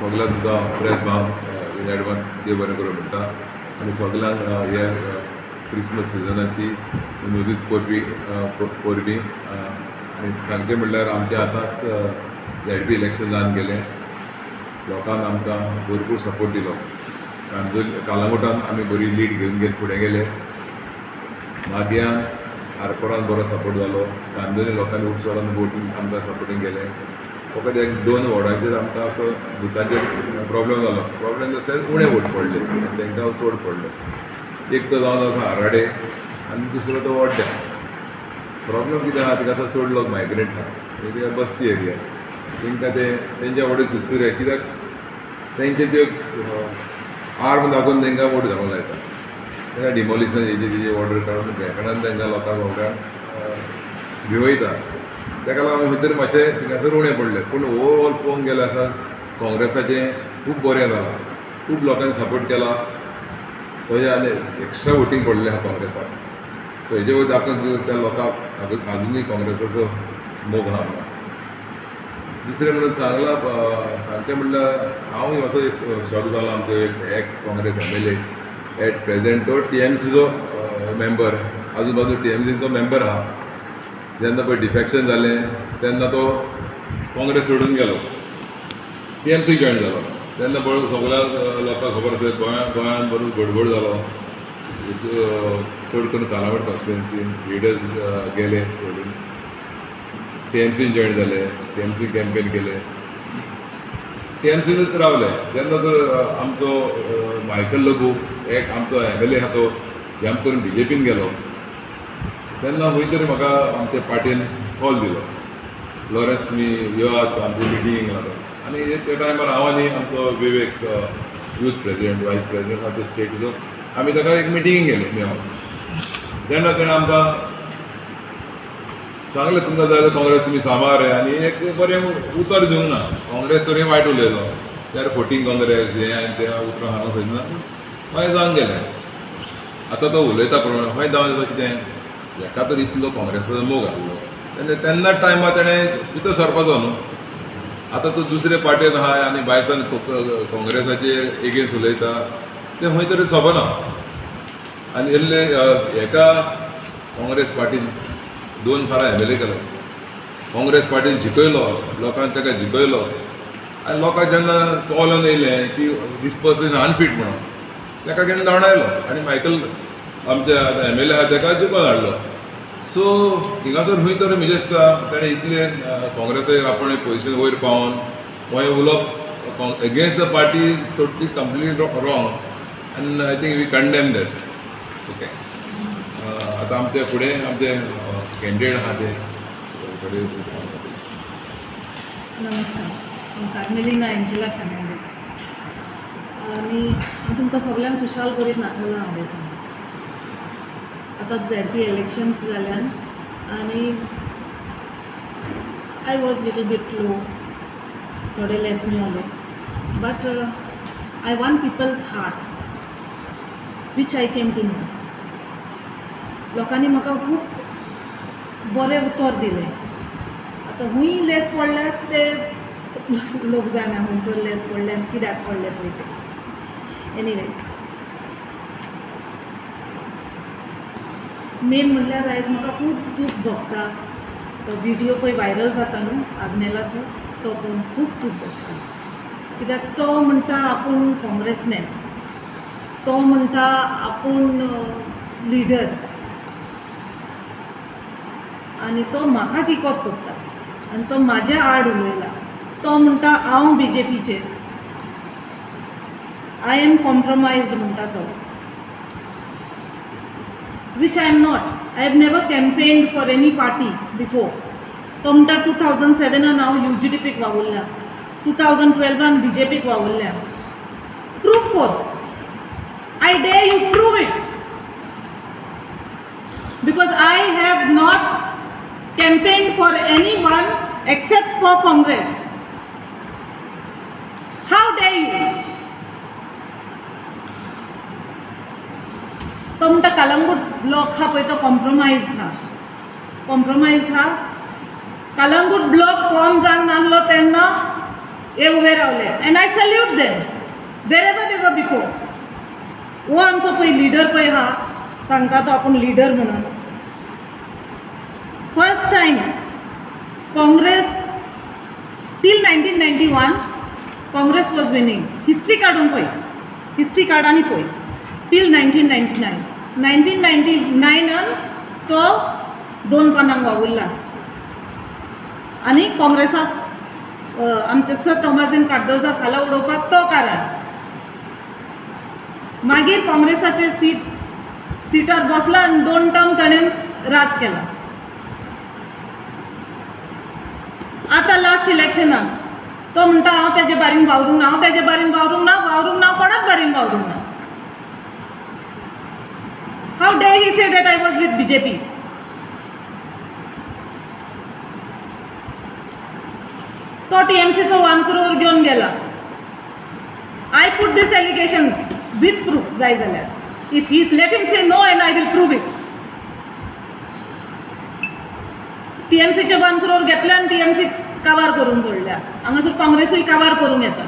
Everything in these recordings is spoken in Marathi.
सगळ्यांक तुका प्रेस भाव इन एडवान्स देव बरें करूं म्हणटा आनी सगळ्यांक हे क्रिसमस सिजनाची उमेदीत परबीं आनी सांगचें म्हणल्यार आमचे आतांच ZP इलेक्शन जावन गेलें. लोकांन आमकां भरपूर सपोर्ट दिलो. कालांगुटान आमी बरी लीड घेवन फुडें गेले. मागयान आरपोरान बरो सपोर्ट जालो. कांदोली लोकांनी उपसोरान वोटींग आमकां सपोर्टींग गेले. फकत 1-2 वॉर्डाचेर आमकां असो बुथाचेर प्रॉब्लेम जालो. प्रॉब्लेम इन द सेन्स उणें वोट पडले, तांकां चड पडले. एक तो जावन आसा आराडे आनी दुसरो तो वड्ड्या. प्रॉब्लेम कितें आहा, तिका आसा चड लोक मायग्रेट आहा, कित्याक बस्ती एरिया. तांकां तेंच्या वडे सुचुरे, कित्याक तेंचे त्यो आर्म दाखोवन तांकां वोट घालूंक लायता. तांकां डिमोलिशन हेजी ऑर्डर काडून घेकणान तांकां लोकांक वोटांक भिवयता. ताका लागून भितर मातशें थिंगासर उणें पडलें. पूण ओवरऑल पळोवंक गेल्यार आसा काँग्रेसाचें खूब बरें जालां. खूब लोकांनी सपोर्ट केला. तशें आनी एक्स्ट्रा वोटींग पडलें आहा काँग्रेसाक. सो हेजे वयल्यान दाखोवन त्या लोकांक आजुनूय काँग्रेसाचो मोग आहा. दुसरें म्हणून सांगचें म्हणल्यार हांवूय असो एक शॉक जालो. आमचो एक x Congress MLA at present तो TMCचो मेंबर, आजू बाजू TMCचो मेंबर आहा. जेन्ना पळय डिफेक्शन जालें तेन्ना तो काँग्रेस सोडून गेलो, TMC जॉयन जालो. तेन्ना पळय सगळ्या लोकांक खबर आसा गोंयांत बरो गडबड जालो. चड करून कालावड कॉन्स्टिट्युएन्सीन लिडर्स गेले सोडून. TMCन जॉयन जाले, TMC कॅम्पेन केले, TMCनूच रावले. जेन्ना तर आमचो मायकल लगू एक आमचो MLA आहा तो जंप करून BJPन गेलो, तेन्ना खंय तरी म्हाका आमच्या पार्टीन कॉल दिलो, लॉरेन्स तुमी येयात आमची मिटींग आसा. आनी त्या टायमार हांव आनी आमचो विवेक यूथ प्रेजिडेंट वायस प्रेजिडेंट आहा तो स्टेटीचो, आमी ताका एक मिटिंगेक गेले मेळोन. तेन्ना ताणें आमकां सांगलें तुमकां जाय जाल्यार काँग्रेस तुमी सांबाळ रे. आनी एक बरें उतर दिवंक ना. काँग्रेस तरी वायट उलयलो, त्यार फोटींग काँग्रेस हें आनी तें उतरां हांगा सोदना. मागीर जावन गेलें. आतां तो उलयता प्रमाणे खंय जावन येता कितें, हेका तर इतलो काँग्रेसाचो मोग आहलो. तेन्ना टायमार ताणें भितर सरपाचो न्हू. आतां तो दुसरे पार्टेन आहा आनी भायसान काँग्रेसाचे एगेन्स्ट उलयता, तें खंय तरी चबना. आनी इल्ले हेका काँग्रेस पार्टीन 2 फारां MLA केलो. काँग्रेस पार्टीन जिखयलो, लोकांनी ताका जिखयलो. आनी लोकांक जेन्ना कॉलन येयलें की दीस पर्सन अनफीट म्हणून, ताका केन्ना धांवडायलो. आनी मायकल आमचे MLA आहा ताका जिखोवन हाडलो. सो हिंगासर खंय तरी म्हजें दिसता ताणें इतले काँग्रेसाचेर आपण पयशे वयर पावन खंय उलोवप against the party is totally completely wrong. आनी I think we condemn that. Okay, आतां आमचे फुडें आमचे कॅन्डिडेट आहा ते नमस्कार, हांव कार्मेलिना एंजेला फर्नांडीस आनी हांव तुमकां सगळ्यांक खुशाल करीत नाताळां आवयता. आतां ZP इलेक्शन्स जाल्यान आनी I was little bit low, थोडे लेस मेळ्ळे. But I won people's heart which I came to know. लोकांनी म्हाका खूब बरें उतर दिलें. आतां हूंय लेस पडल्यार ते लोक जाणा खंयसर लेस पडले आनी कित्याक पडले पळय ते. एनीवेज, मेन म्हणल्यार आयज म्हाका खूब दूख भोगता. तो विडियो पळय व्हायरल जाता न्हू आग्नेलाचो, तो पळोवन खूब दूख भोगता. कित्याक तो म्हणटा आपूण काँग्रेसमॅन, तो म्हणटा आपूण लिडर, आनी तो म्हाका किकोत करता आनी तो म्हाज्या आड उलयला. तो म्हणटा हांव BJPचेर, आय एम कॉम्प्रोमायज्ड म्हणटा तो, which I am not. I have never campaigned for any party before. तो म्हणटा 2007 हांव UGDPक वावुरल्या, 2012 BJPक वावुरल्या. प्रूफ कोर. I dare you prove it, because I have not campaigned for anyone except for Congress. How dare you? तो म्हणटा कलंगूट ब्लॉक हा पळय तो कॉम्प्रोमायज्ड हा. कलंगूट ब्लॉक फॉर्म जावंक नासलो तेन्ना हे उभे रावले and I salute them wherever they were before. हो आमचो पळय लिडर पळय हा सांगता तो आपूण लिडर म्हणून. First time Congress till 1991 Congress was winning. History काडून पळय, हिस्ट्री कार्डांनी पळय टील 1999. 1999 तो 2 पानांक वावुरला आनी काँग्रेसाक आमचे सर तोमाजीन काडदोजा खाला उडोवपाक तो कारण. मागीर काँग्रेसाचे सिटार बसला आनी 2 टर्म ताणें राज केला. आतां लास्ट इलेक्शनाक तो म्हणटा हांव तेजे बारीन वावरूंक ना, हांव तेजे बारीन वावरूंक ना, कोणाच बारीन वावरूंक ना. How day he say that I was with BJP. तो TMCचो 1 crore घेवन गेला. I put this allegations with proof जाय जाल्यार. If he let him say no and I will prove it. TMCचे 1 crore घेतले आनी TMC काबार करून सोडल्या. हांगासर काँग्रेसूय काबार करूंक येता.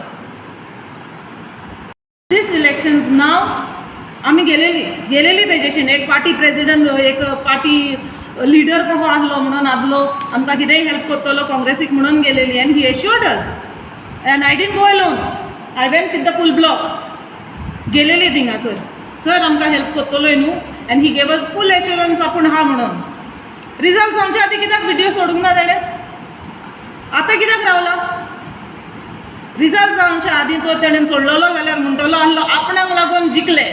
दीस इलेक्शन्स नाव आमी गेलेली तेजेशीन एक पार्टी प्रेसिडेंट, एक पार्टी लिडर कसो आहलो म्हणून आदलो, आमकां कितेंय हेल्प करतलो काँग्रेसीक म्हणून गेलेली. And he assured us and I didn't go alone. I went with the full block. गेलेली थिंगासर सर आमकां हेल्प करतलोय न्हू and he gave us full assurance आपूण हा म्हणून. रिजल्ट जावचे आदीं कित्याक व्हिडिओ सोडूंक ना ताणें? आतां कित्याक रावला? रिजल्ट जावचे आदीं तो ताणें सोडलेलो जाल्यार म्हणटलो आहलो आपणाक लागून जिखले.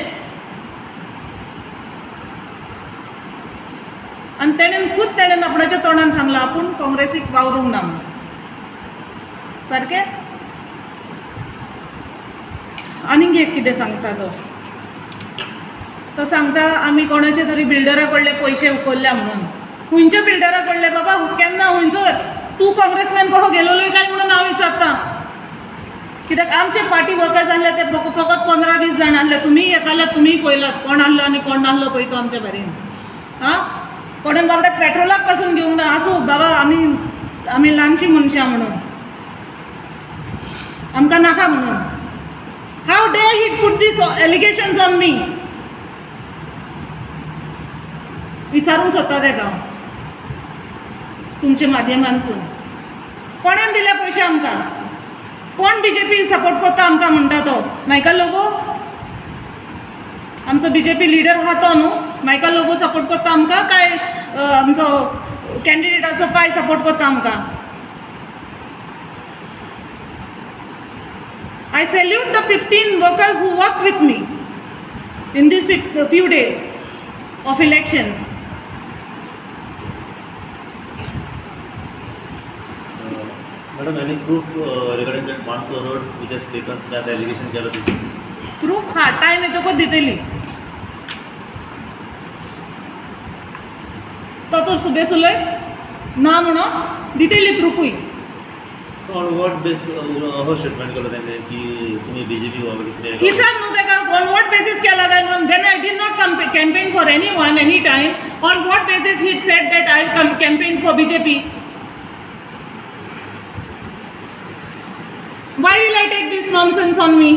आनी ताणें आपणाच्या तोंडान सांगलां आपूण काँग्रेसीक वावरूंक ना म्हणून. सारकें? आनीक एक कितें सांगता तो सांगता आमी कोणाचे तरी बिल्डरा कडले पयशे उखल्ल्या म्हणून. खंयच्या बिल्डरा कडले बाबा? केन्ना खंयसर? तूं काँग्रेसमॅन कसो गेलोलोय काय म्हणून हांव विचारता. कित्याक आमचे पार्टी वर्कर्स आहले ते फकत 15-20 जाण आहले. तुमी येताले, तुमी पळयलात कोण आहलो आनी कोण नाहलो पळय तो आमच्या बारीन. हां, कोणें बाबड्याक पेट्रोलाक पासून घेवंक ना. आसूं बाबा, आमी ल्हानशीं मनशां म्हणून, आमकां नाका म्हणून. How day he put these allegations on me? विचारूंक सोदता तेका तुमच्या माध्यमांसून. कोणें दिले पयशे आमकां? कोण BJP सपोर्ट करता आमकां म्हणटा तो? मायकल लोबो? आमचो BJP लिडर आहा तो न्हू. मायकल लोबो सपोर्ट करता आमकां काय आमचो कॅन्डिडेटाचो पाय सपोर्ट करता आमकां? I salute the 15 workers who worked with me in these few days of elections. Madam, any proof regarding that Mansur Road which has taken that allegation केलं? प्रूफ हा टायम येतकच दितली. तो सुबेस उलय ना म्हणून दितली प्रूफूय. On what basis हो स्टेटमेंट केलं त्यांनी की तुम्ही BJP वगैरे? विचार न्हू तेका ऑन वॉट बेसीस केला काय म्हणून. When I did not campaign for anyone any time, on what basis he said that I will campaign for BJP? Why will I take this nonsense on me?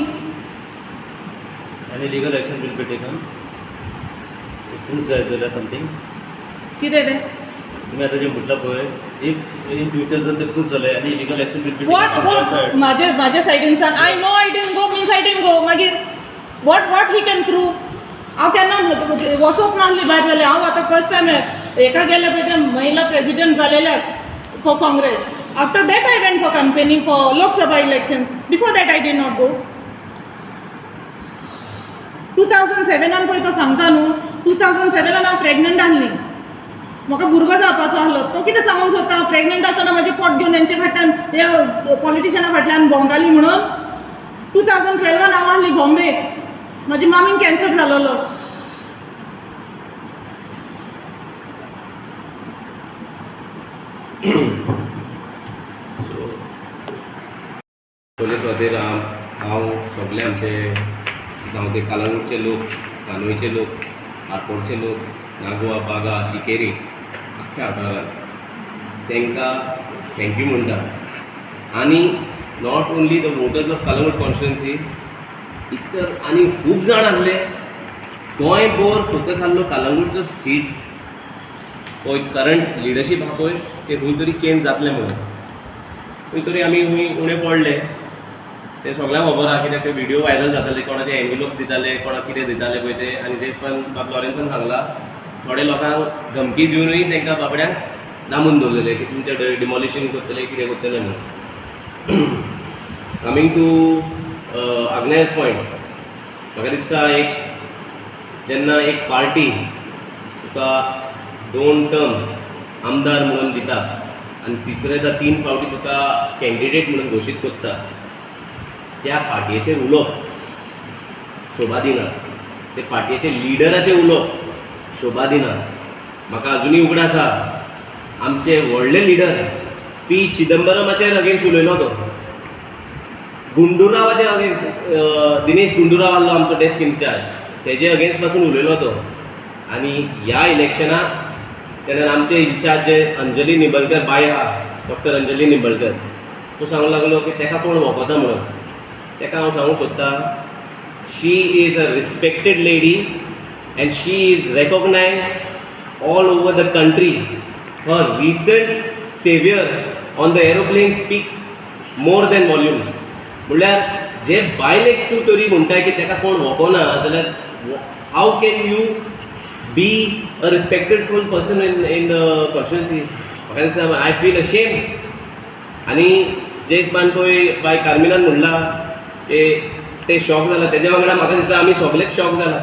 Any legal action will be taken? Proof there is something? कितें तें? तुम्ही आता जे म्हटलं पळय, इफ इन फ्युचर जर ते प्रूफ झाले आणि legal action will be what माझ्या सायडीन सांग. I know I didn't go, means I didn't गो. मागीर वॉट ही कॅन प्रूव? हांव केन्ना वचोच नासली भायर जालें. हांव आतां फर्स्ट टायम एका गेले पळय ते महिला प्रेसिडेंट जालेल्याक for Congress. After that I went for campaigning for Lok Sabha elections. Before that I did not go. 2007 पळय तो सांगता न्हू, 2007 हांव प्रेग्नंट आहली. म्हाका भुरगो जावपाचो आहलो. तो कितें सांगूंक सोदता? हांव प्रेग्नंट आसतना म्हाजें पोट घेवन हेंचे फाटल्यान हे पॉलिटिशना फाटल्यान भोंवताली म्हणून. 2012 हांव आहली बॉम्बे. म्हाज्या मामीन कॅन्सर जालोलो. पोलीस खातीर हांव सगळे आमचे जावं ते कालांगूटचे लोक, कानोयचे लोक, आरपोरचे लोक, नागवा, बागा, शिकेरी, आख्ख्या वाठारांत तांकां थँक्यू म्हणटा. आनी not only the voters of Calangute constituency, इतर आनी खूब जाण आहले गोंयभर फोकस आहलो कलंगूटचो सीट पळय करंट लिडरशीप आहा पळय ते खंय तरी चेंज जातलें म्हणून. खंय तरी आमी खंय उणें पडले ते सगळ्यांक खबर आहा, कित्याक ते व्हिडिओ व्हायरल जाताले, कोणाचे एनविलोप्स दिताले, कोणाक कितें दिताले पळय ते. आनी ते हिसपान बाब लॉरेन्सान सांगलां थोडे लोकांक धमकी दिवनूय तांकां बाबड्यांक लांबून दवरलेले की तुमचें डिमॉलिशन करतले, कितें करतले म्हणून. कमींग टू आग्नेयस पॉयंट, म्हाका दिसता एक जेन्ना एक पार्टी तुका 2 टर्म आमदार म्हणून दिता आनी तिसरेदा 3 फावटी तुका कॅन्डिडेट म्हणून घोशीत करता, त्या पार्टयेचेर उलोवप शोभा दिना, ते पार्टयेचे लिडराचेर उलोवप शोभा दिना. म्हाका अजुनूय उगड आसा आमचे व्हडले लिडर पी चिदंबरमाचेर अगेन्स्ट उलयलो तो, गुंडूरावाचे अगेन्स्ट, दिनेश गुंडूराव आहलो आमचो डेस्क इन्चार्ज, तेजे अगेन्स्ट पासून उलयलो तो. आनी ह्या इलेक्शनाक तेन्ना आमचे इन्चार्ज जे अंजली निंबळकर बाय आहा, डॉक्टर अंजली निंबळकर, तो सांगूंक लागलो की तेका कोण वोखोता म्हणून. तेका हांव सांगूंक सोदतां, she is a respected lady and she is recognised all over the country. Her recent behaviour on the aeroplane speaks more than volumes. म्हणल्यार जे बायलेक तूं तरी म्हणटाय की तेका कोण वोखोना जाल्यार how can you be a respectful person in the constituency. म्हाका दिसता आय फील अशेम. आनी जे हिसपान पळय बाय कार्मिनान म्हणलां ते शॉक जाला, तेज्या वांगडा म्हाका दिसता आमी सगळेच शॉक जाला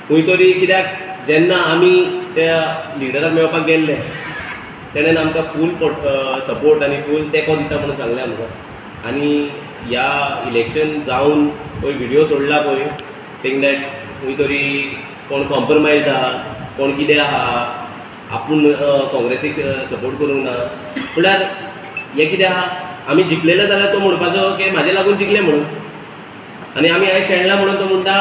खंय तरी. कित्याक जेन्ना आमी त्या लिडराक मेळपाक गेल्ले तेणेन आमकां फूल सपोर्ट आनी फूल तेंको दिता म्हणून सांगलें आमकां. आनी ह्या इलेक्शन जावन पळय व्हिडिओ सोडला पळय सेंग दॅट खंय तरी कोण कॉम्प्रमायज आहा, कोण कितें आहा, आपूण काँग्रेसीक सपोर्ट करूंक ना. म्हळ्यार हें कितें आहा, आमी जिखलेले जाल्यार तो म्हणपाचो की म्हाजे लागून जिखले म्हणून, आनी आमी आयज शेणला म्हणून तो म्हणटा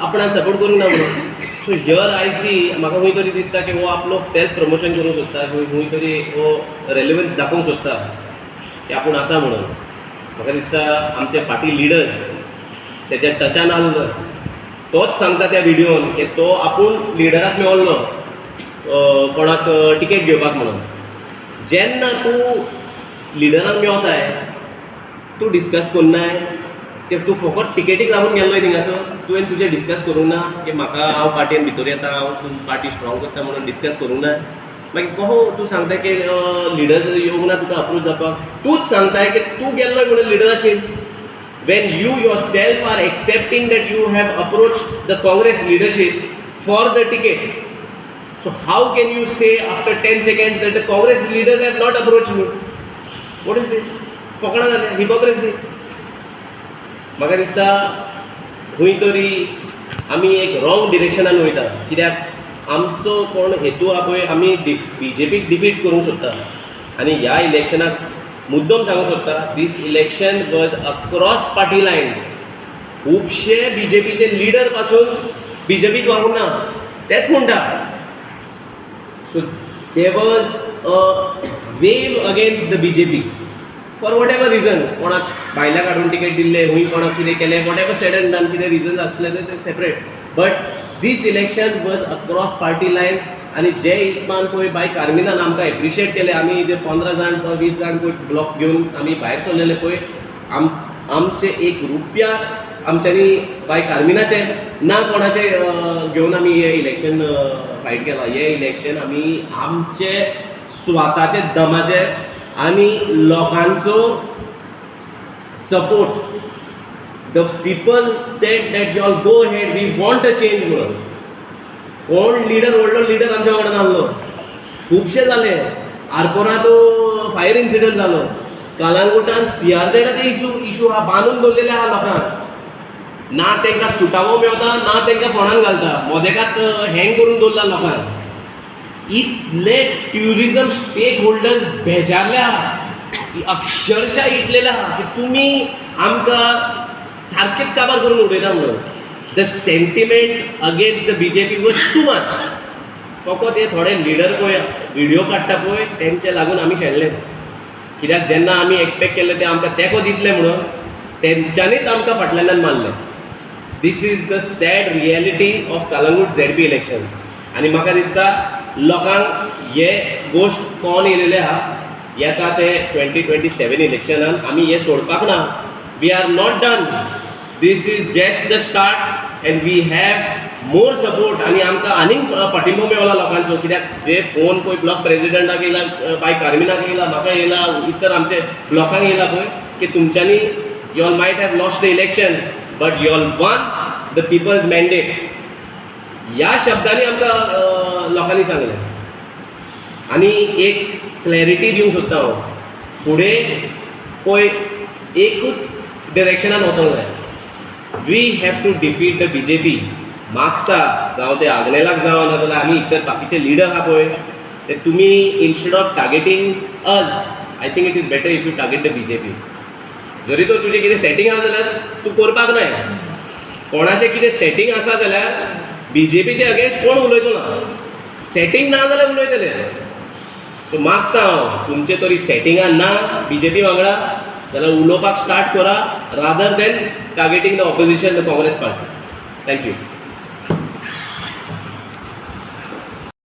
आपणान सपोर्ट करूंक ना म्हणून. सो हियर आय सी म्हाका खंय तरी दिसता की हो आपलो सेल्फ प्रमोशन करूंक सोदता, खंय तरी हो रेलेवन्स दाखोवंक सोदता की आपूण आसा म्हणून. म्हाका दिसता आमचे पार्टी लिडर्स तेच्या टचान आहलो, तोच सांगता त्या व्हिडिओन की तो आपूण लिडराक मेळ्ळो कोणाक टिकेट घेवपाक म्हणून. जेन्ना तूं लिडराक मेळताय तूं डिस्कस करनाय की तूं फकत टिकेटीक लागून गेल्लोय थिंगासो, तुवें तुजें डिस्कस करूंक ना की म्हाका हांव पार्टयेन भितर येता, हांव पार्टी स्ट्रॉंग करता म्हणून डिस्कस करूंक ना. मागीर कहो तूं सांगता की लिडर्स येवंक ना तुका अप्रोच जावपाक. तूंच सांगताय की तूं गेल्लोय म्हणून लिडराशीप. when you yourself are accepting that you have approached the Congress leadership for the ticket, so how can you say after 10 seconds that the Congress leaders have not approached you? What is this? फकणां जालें, hypocrisy. म्हाका दिसता खंय तरी आमी एक रॉंग डिरेक्शनान वयता. कित्याक आमचो कोण हेतू आहा पळय, आमी BJPक डिफीट करूंक सोदता. आनी ह्या इलेक्शनाक मुद्दम सांगूंक सोदता, this election was across party lines. खुबशे BJPचे लिडर पासून BJPक वावूंक ना तेच म्हणटा. So there was a wave against the BJP for whatever reason. कोणाक भायल्या काडून टिकेट दिल्ले, हूंय कोणाक कितें केलें, whatever said and done, कितें रिजन्स आसले ते separate. But this election was across party lines. आनी जे हिसपान पळय बाय कार्मिनान आमकां एप्रिशिएट केले, आमी जे 15 जाण 20 जाण पळय ब्लॉक घेवन आमी भायर सरलेले पळय, आमचे एक रुपया आमच्यांनी बाय कार्मिनाचे ना कोणाचे घेवन आमी हे इलेक्शन फायट केलां. हे इलेक्शन आमी आमचे स्वताचे दमाचे आनी लोकांचो support. The people said that you all go head, we want a change म्हणून. कोण लिडर, व्हडलो लिडर आमच्या वांगडा नासलो. खुबशे जाले. आरपोरा तो फायर इन्सिडंट जालो. कलंगुटान CRZचे इशू हा बांदून दवरलेले आहा लोकांक. ना तांकां सुटावो मेळटा, ना तांकां फोंडान घालता, मोदेकात हँग करून दवरला लोकांक. इतले ट्युरिजम स्टेक होल्डर्स बेजारले आहा, अक्षरशः इतलेले आहा की तुमी आमकां सारकेंच काबार करून उडयता म्हणून. The sentiment against the BJP was too much. फकत हे थोडे लिडर पळय व्हिडिओ काडटा पळय तेंचे लागून आमी शेणले. कित्याक जेन्ना आमी एक्सपेक्ट केल्ले ते आमकां तेंको दितले म्हणून तेंच्यांनीच आमकां फाटल्यान मारलें. This is the sad reality of Calangute ZP elections. आनी म्हाका दिसता लोकांक हे गोश्ट कळोन येयलेले आहा. येता ते 2027 इलेक्शनान आमी हे सोडपाक ना. We are not done. This is just the start and we have more support. आनी आमकां आनीक पाठिंबो मेळला लोकांचो, कित्याक जे फोन पळय ब्लॉक प्रेसिडेंटाक येयला, बाय कार्मिनाक येयला, म्हाका येयला, इतर आमचे ब्लॉकांक येयला पळय, की तुमच्यांनी you all might have lost the election but you all won the people's mandate. ह्या शब्दांनी आमकां लोकांनी सांगलें. आनी एक क्लॅरिटी दिवंक सोदता हांव. फुडें पळय एकूच डिरेक्शनान वचोंक जाय. We have to defeat the BJP. मागता जावं ते आग्नेलाक जावं, नाजाल्यार आनी इतर बाकीचे लिडर आहा पळय, ते तुमी instead of targeting us, I think it is better if you target the BJP. जरी तर तुजें कितें सेटींग आसा जाल्यार तूं करपाक नाय. कोणाचें कितें सेटींग आसा जाल्यार BJPचे अगेन्स्ट कोण उलयचो ना. सेटींग ना जाल्यार उलयतले. सो मागता हांव, तुमचे तरी सेटिंगान ना BJP वांगडा जाल्यार उलोवपाक स्टार्ट करा, rather than targeting the opposition, the Congress party. Thank you.